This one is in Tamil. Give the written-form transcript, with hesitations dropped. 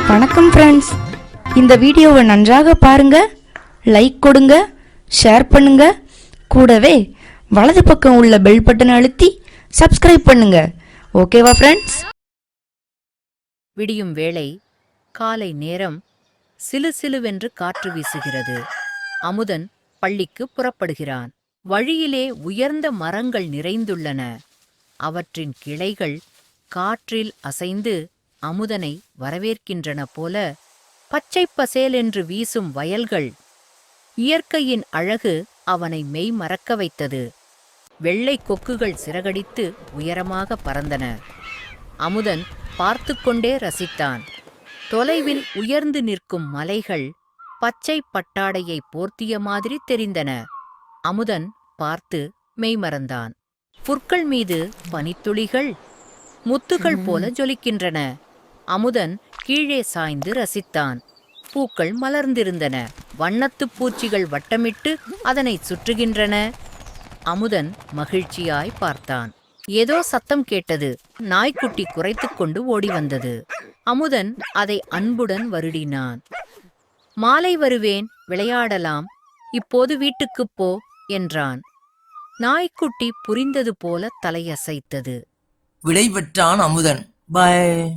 வணக்கம் ஃப்ரெண்ட்ஸ், இந்த வீடியோவை நன்றாக பாருங்க, லைக் கொடுங்க, ஷேர் பண்ணுங்க, கூடவே வலது பக்கம் உள்ள பெல் பட்டனை அழுத்தி சப்ஸ்கிரைப் பண்ணுங்க. ஓகேவா ஃப்ரெண்ட்ஸ்? விடியும் வேளை, காலை நேரம். சிலு சிலுவென்று காற்று வீசுகிறது. அமுதன் பள்ளிக்கு புறப்படுகிறான். வழியிலே உயர்ந்த மரங்கள் நிறைந்துள்ளன. அவற்றின் கிளைகள் காற்றில் அசைந்து அமுதனை வரவேற்கின்றன போல. பச்சை பசேலென்று வீசும் வயல்கள். இயற்கையின் அழகு அவனை மெய் மறக்க வைத்தது. வெள்ளை கொக்குகள் சிறகடித்து உயரமாக பறந்தன. அமுதன் பார்த்து கொண்டே ரசித்தான். தொலைவில் உயர்ந்து நிற்கும் மலைகள் பச்சை பட்டாடையை போர்த்திய மாதிரி தெரிந்தன. அமுதன் பார்த்து மெய்மறந்தான். புற்கள் மீது பனித்துளிகள் முத்துகள் போல ஜொலிக்கின்றன. அமுதன் கீழே சாய்ந்து ரசித்தான். பூக்கள் மலர்ந்திருந்தன. வண்ணத்துப் பூச்சிகள் வட்டமிட்டு அதனை சுற்றுகின்றன. அமுதன் மகிழ்ச்சியாய் பார்த்தான். ஏதோ சத்தம் கேட்டது. நாய்க்குட்டி குரைத்துக் கொண்டு ஓடி வந்தது. அமுதன் அதை அன்புடன் வருடினான். மாலை வருவேன், விளையாடலாம், இப்போது வீட்டுக்குப் போ என்றான். நாய்க்குட்டி புரிந்தது போல தலையசைத்தது. விடை பெற்றான் அமுதன். பை.